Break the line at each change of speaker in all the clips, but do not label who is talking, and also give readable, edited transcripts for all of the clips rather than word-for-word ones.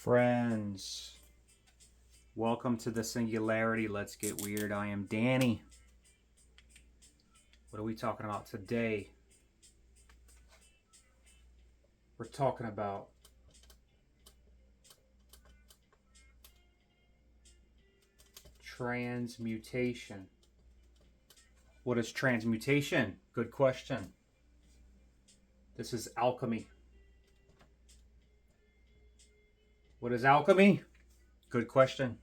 friends. Welcome to the Singularity. Let's get weird. I am Danny. What are we talking about today? We're talking about transmutation. What is transmutation? Good question. This is alchemy. What is alchemy? Good question.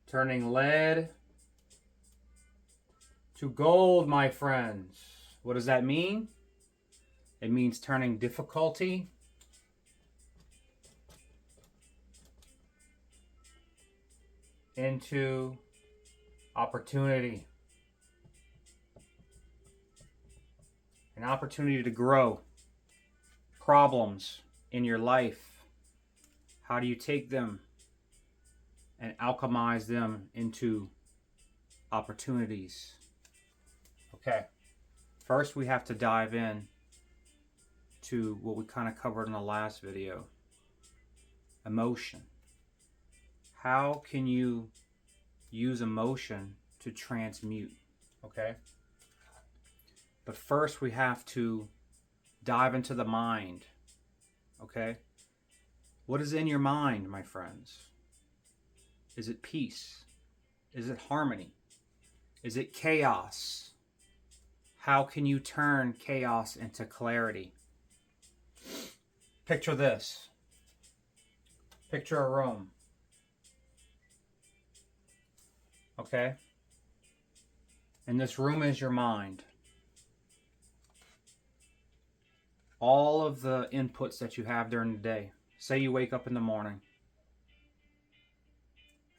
Turning lead to gold, my friends. What does that mean? It means turning difficulty into opportunity. An opportunity to grow. Problems in your life. How do you take them and alchemize them into opportunities? Okay. First, we have to dive in to what we kind of covered in the last video. Emotion. How can you use emotion to transmute? Okay. But first, we have to dive into the mind. Okay. What is in your mind, my friends? Is it peace? Is it harmony? Is it chaos? How can you turn chaos into clarity? Picture this. Picture a room. Okay? And this room is your mind. All of the inputs that you have during the day. Say you wake up in the morning.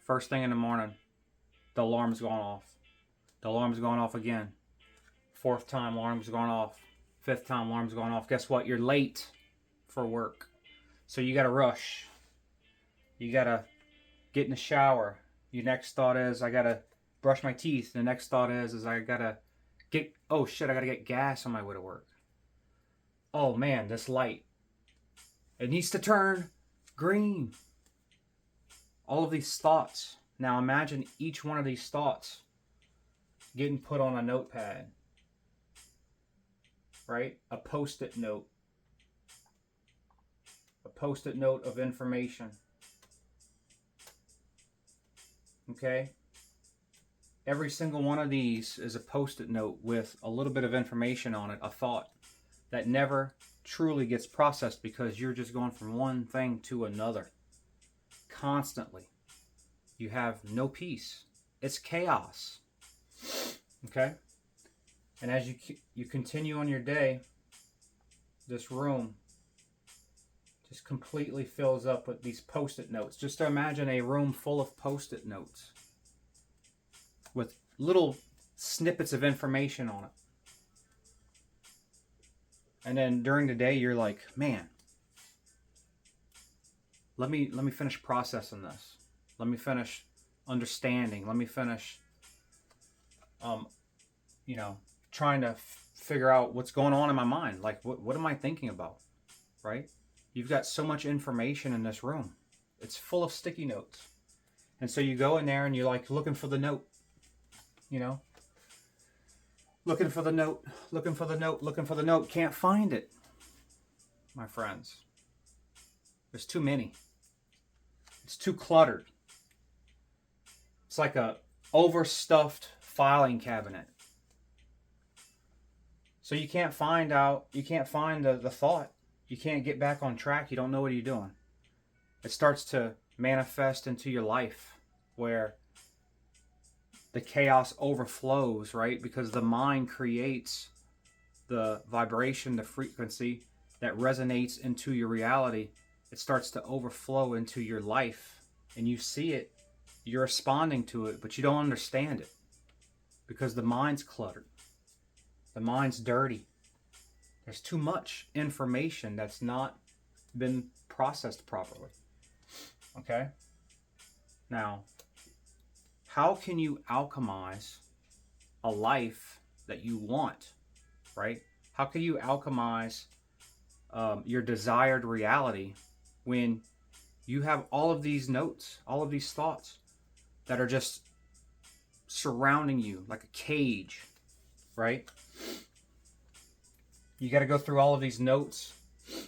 First thing in the morning, the alarm's gone off. The alarm's gone off again. Fourth time, alarm's gone off. Fifth time, alarm's gone off. Guess what? You're late for work. So you gotta rush. You gotta get in the shower. Your next thought is, I gotta brush my teeth. The next thought is I gotta get, oh shit, I gotta get gas on my way to work. Oh man, this light. It needs to turn green. All of these thoughts. Now imagine each one of these thoughts getting put on a notepad. Right? A post-it note. A post-it note of information. Okay? Every single one of these is a post-it note with a little bit of information on it, a thought that never truly gets processed because you're just going from one thing to another constantly. You have no peace. It's chaos. Okay? And as you continue on your day, this room just completely fills up with these post-it notes. Just imagine a room full of post-it notes with little snippets of information on it. And then during the day, you're like, man, let me finish processing this. Let me finish understanding. Let me finish, trying to figure out what's going on in my mind. Like, what am I thinking about, right? You've got so much information in this room. It's full of sticky notes. And so you go in there and you're like looking for the note, looking for the note, looking for the note, looking for the note. Can't find it, my friends. There's too many. It's too cluttered. It's like a overstuffed filing cabinet. So you can't find the thought. You can't get back on track. You don't know what you're doing. It starts to manifest into your life where the chaos overflows, right? Because the mind creates the vibration, the frequency that resonates into your reality. It starts to overflow into your life and you see it, you're responding to it, but you don't understand it because the mind's cluttered. The mind's dirty. There's too much information that's not been processed properly. Okay? Now, how can you alchemize a life that you want, right? How can you alchemize your desired reality when You have all of these notes, all of these thoughts that are just surrounding you like a cage, right? You got to go through all of these notes.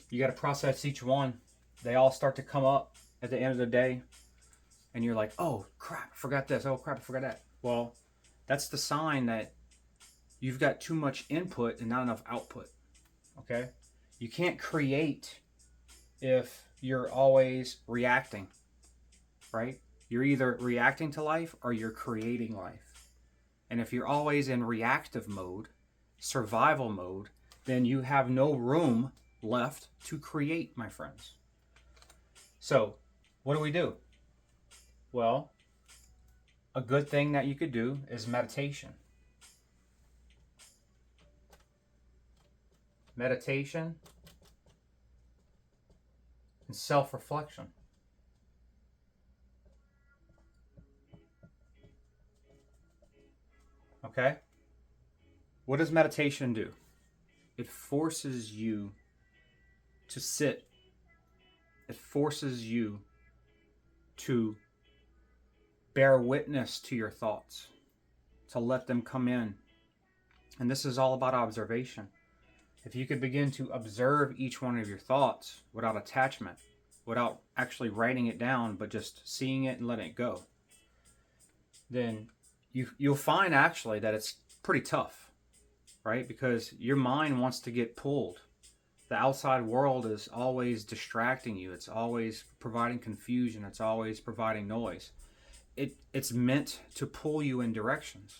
You got to process each one. They all start to come up at the end of the day. And you're like, oh, crap, I forgot this. Oh, crap, I forgot that. Well, that's the sign that you've got too much input and not enough output, okay? You can't create if you're always reacting, right? You're either reacting to life or you're creating life. And if you're always in reactive mode, survival mode, then you have no room left to create, my friends. So, what do? Well, a good thing that you could do is meditation. Meditation and self-reflection. Okay? What does meditation do? It forces you to sit. It forces you to bear witness to your thoughts, to let them come in. And this is all about observation. If you could begin to observe each one of your thoughts without attachment, without actually writing it down, but just seeing it and letting it go, then you'll find actually that it's pretty tough, right? Because your mind wants to get pulled. The outside world is always distracting you. It's always providing confusion. It's always providing noise. It's meant to pull you in directions.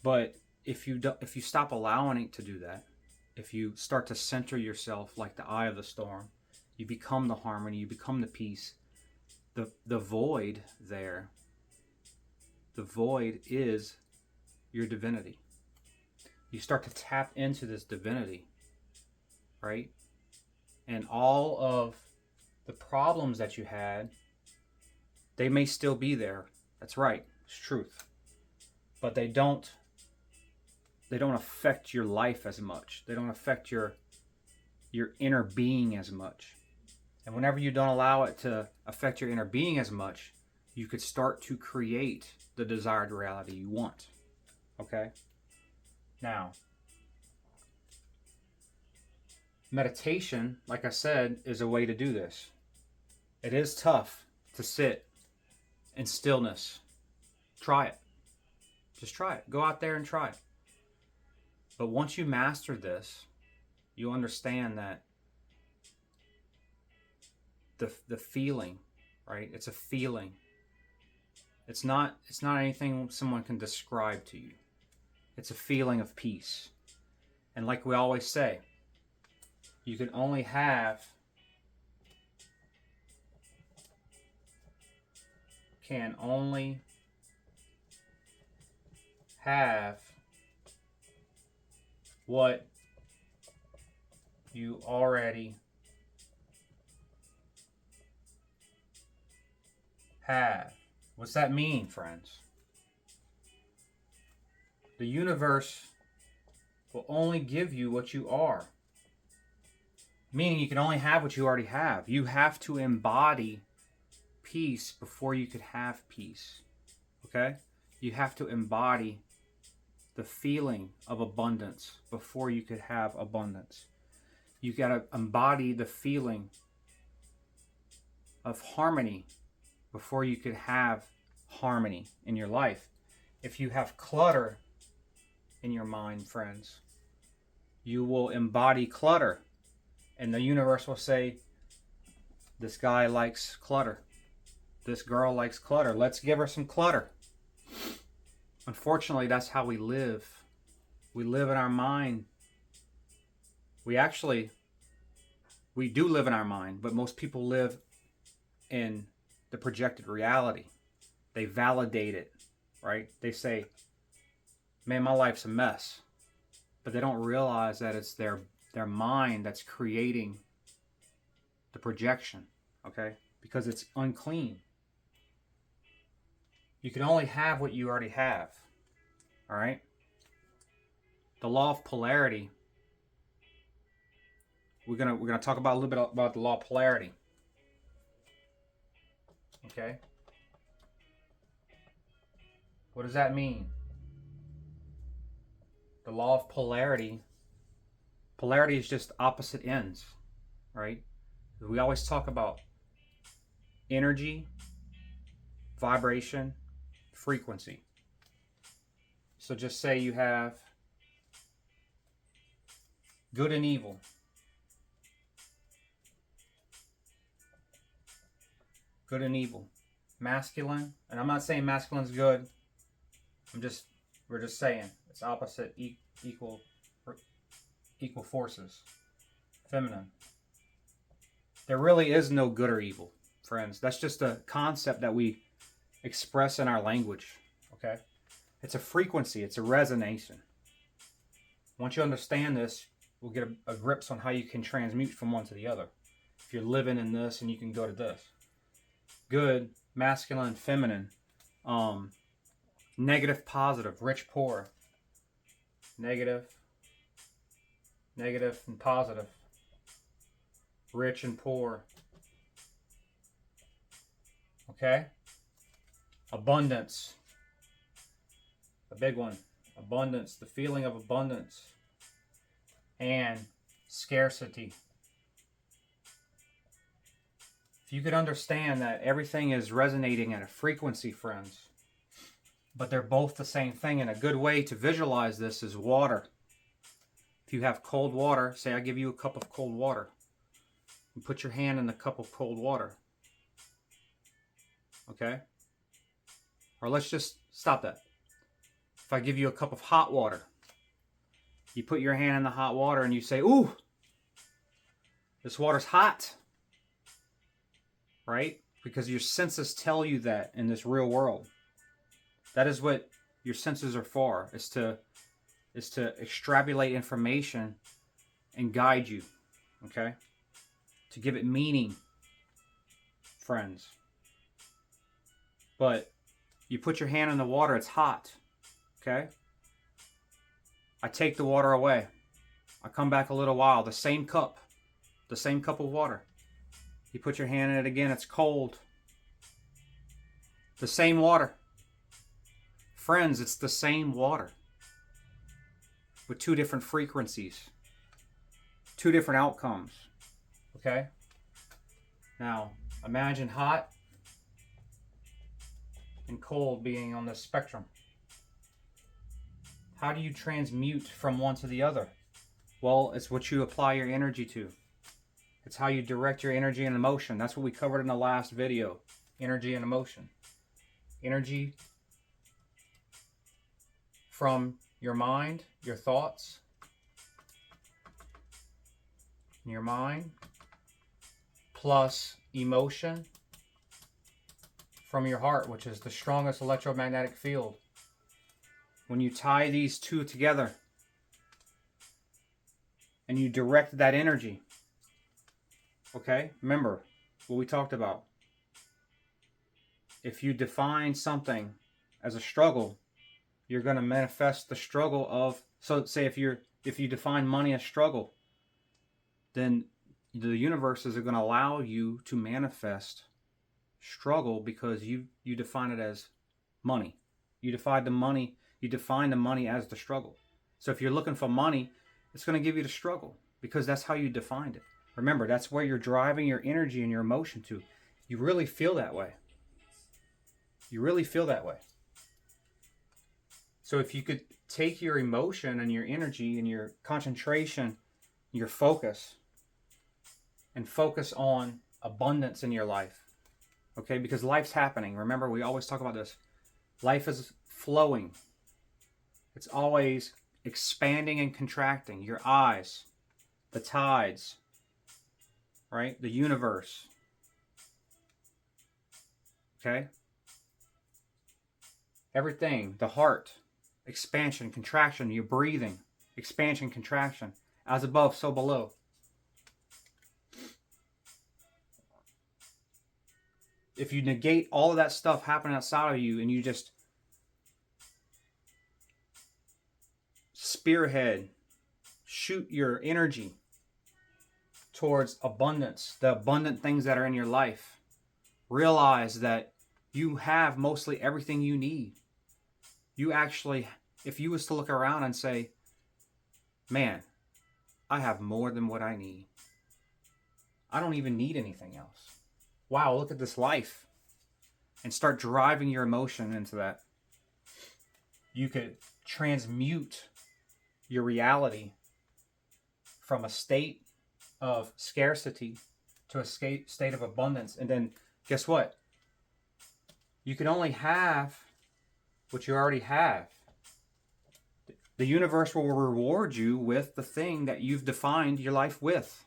But if you stop allowing it to do that, if you start to center yourself like the eye of the storm, you become the harmony, you become the peace. The void there, the void is your divinity. You start to tap into this divinity, right? And all of the problems that you had, they may still be there. That's right. It's truth. But they don't affect your life as much. They don't affect your inner being as much. And whenever you don't allow it to affect your inner being as much, you could start to create the desired reality you want. Okay? Now, meditation, like I said, is a way to do this. It is tough to sit in stillness. Try it. Just try it. Go out there and try it. But once you master this, you understand that the feeling, right? It's a feeling. It's not anything someone can describe to you. It's a feeling of peace. And like we always say, you can only have what you already have. What's that mean, friends? The universe will only give you what you are. Meaning you can only have what you already have. You have to embody peace before you could have peace. Okay? You have to embody the feeling of abundance before you could have abundance. You got to embody the feeling of harmony before you could have harmony in your life. If you have clutter in your mind, friends, you will embody clutter. And the universe will say, this guy likes clutter. This girl likes clutter. Let's give her some clutter. Unfortunately, that's how we live. We live in our mind. We do live in our mind, but most people live in the projected reality. They validate it, right? They say, man, my life's a mess. But they don't realize that it's their mind that's creating the projection, okay? Because it's unclean. You can only have what you already have, all right? The law of polarity. We're gonna talk about a little bit about the law of polarity. Okay? What does that mean? The law of polarity. Polarity is just opposite ends, right? We always talk about energy, vibration, frequency. So just say you have good and evil. Good and evil. Masculine, and I'm not saying masculine's good. We're just saying it's opposite, equal forces. Feminine. There really is no good or evil, friends. That's just a concept that we express in our language. Okay? It's a frequency. It's a resonation. Once you understand this, we'll get a grips on how you can transmute from one to the other. If you're living in this and you can go to this. Good, masculine, feminine. Negative, positive, rich, poor. Negative, and positive. Rich and poor. Okay? Abundance. A big one. Abundance. The feeling of abundance. And scarcity. If you could understand that everything is resonating at a frequency, friends, but they're both the same thing, and a good way to visualize this is water. If you have cold water, say I give you a cup of cold water. You put your hand in the cup of cold water. Okay? Or let's just stop that. If I give you a cup of hot water, you put your hand in the hot water and you say, ooh, this water's hot. Right? Because your senses tell you that in this real world. That is what your senses are for, is to extrapolate information and guide you. Okay? To give it meaning, friends. But you put your hand in the water, it's hot. Okay? I take the water away. I come back a little while, the same cup of water. You put your hand in it again, it's cold. The same water. Friends, it's the same water. With two different frequencies. Two different outcomes. Okay? Now, imagine hot and cold being on this spectrum. How do you transmute from one to the other? Well, it's what you apply your energy to. It's how you direct your energy and emotion. That's what we covered in the last video. Energy and emotion. Energy from your mind, your thoughts, your mind, plus emotion from your heart, which is the strongest electromagnetic field. When you tie these two together and you direct that energy, okay, remember what we talked about. If you define something as a struggle, you're going to manifest the struggle of, so say if you define money as struggle, then the universes are going to allow you to manifest struggle because you define it as money. You define the money as the struggle. So if you're looking for money, it's going to give you the struggle because that's how you defined it. Remember, that's where you're driving your energy and your emotion to. You really feel that way. You really feel that way. So if you could take your emotion and your energy and your concentration, your focus, and focus on abundance in your life. Okay, because life's happening. Remember, we always talk about this. Life is flowing. It's always expanding and contracting. Your eyes, the tides, right? The universe. Okay? Everything, the heart, expansion, contraction, your breathing, expansion, contraction. As above, so below. If you negate all of that stuff happening outside of you and you just spearhead, shoot your energy towards abundance, the abundant things that are in your life, Realize that you have mostly everything you need. You actually, if you was to look around and say, man, I have more than what I need. I don't even need anything else. Wow, look at this life. And start driving your emotion into that. You could transmute your reality from a state of scarcity to a state of abundance. And then guess what? You can only have what you already have. The universe will reward you with the thing that you've defined your life with,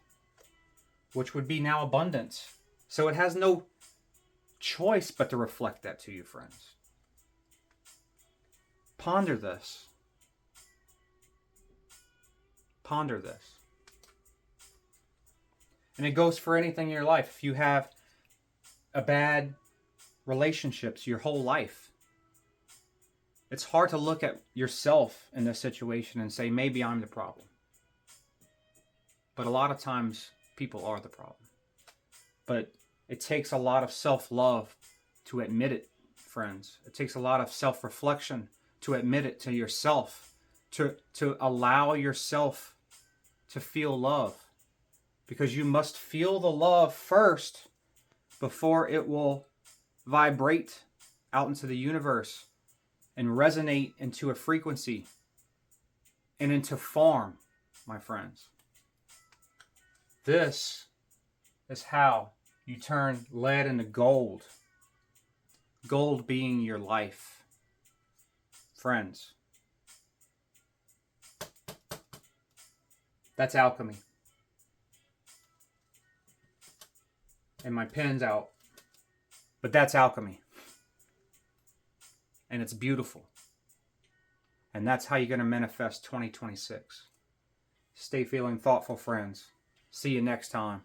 which would be now abundance. So it has no choice but to reflect that to you, friends. Ponder this. Ponder this. And it goes for anything in your life. If you have a bad relationships your whole life, it's hard to look at yourself in this situation and say, maybe I'm the problem. But a lot of times, people are the problem. But it takes a lot of self-love to admit it, friends. It takes a lot of self-reflection to admit it to yourself, to allow yourself to feel love. Because you must feel the love first before it will vibrate out into the universe and resonate into a frequency and into form, my friends. This is how you turn lead into gold. Gold being your life. Friends. That's alchemy. And my pen's out. But that's alchemy. And it's beautiful. And that's how you're going to manifest 2026. Stay feeling thoughtful, friends. See you next time.